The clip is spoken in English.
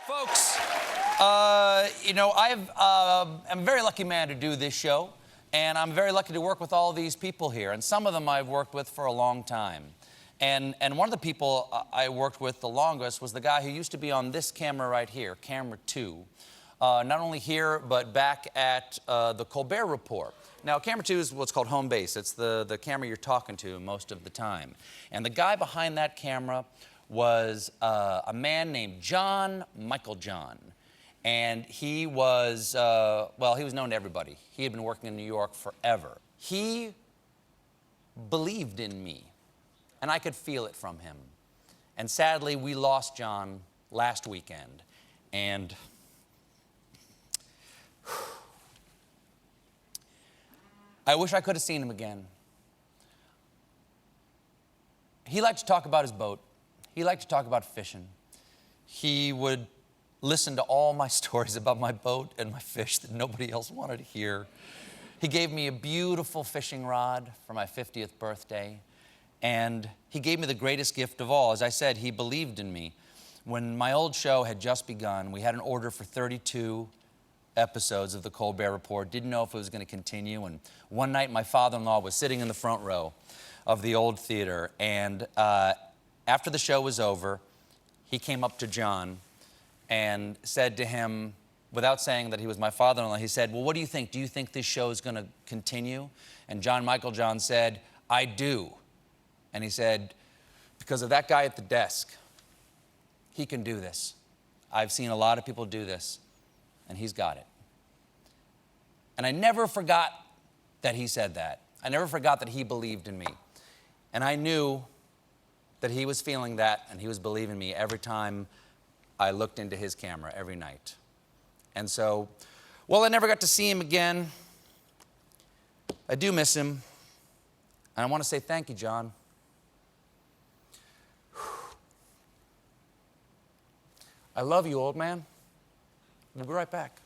Folks, I'm a very lucky man to do this show, and I'm very lucky to work with all these people here, and some of them I've worked with for a long time. And one of the people I worked with the longest was the guy who used to be on this camera right here, camera 2. Not only here, but back at the Colbert Report. Now, camera 2 is what's called home base. It's the camera you're talking to most of the time. And the guy behind that camera was a man named Meiklejohn. And he was, he was known to everybody. He had been working in New York forever. He believed in me, and I could feel it from him. And sadly, we lost John last weekend. And I wish I could have seen him again. He liked to talk about his boat. He liked to talk about fishing. He would listen to all my stories about my boat and my fish that nobody else wanted to hear. He gave me a beautiful fishing rod for my 50th birthday. And he gave me the greatest gift of all. As I said, he believed in me. When my old show had just begun, we had an order for 32 episodes of the Colbert Report. Didn't know if it was going to continue. And one night, my father-in-law was sitting in the front row of the old theater. And after the show was over, he came up to John and said to him, without saying that he was my father-in-law, he said, "Well, what do you think? Do you think this show is going to continue?" And Meiklejohn said, "I do." And he said, "Because of that guy at the desk, he can do this. I've seen a lot of people do this, and he's got it." And I never forgot that he said that. I never forgot that he believed in me. And I knew that he was feeling that, and he was believing me every time I looked into his camera every night. And so, well, I never got to see him again. I do miss him. And I want to say thank you, John. I love you, old man. We'll be right back.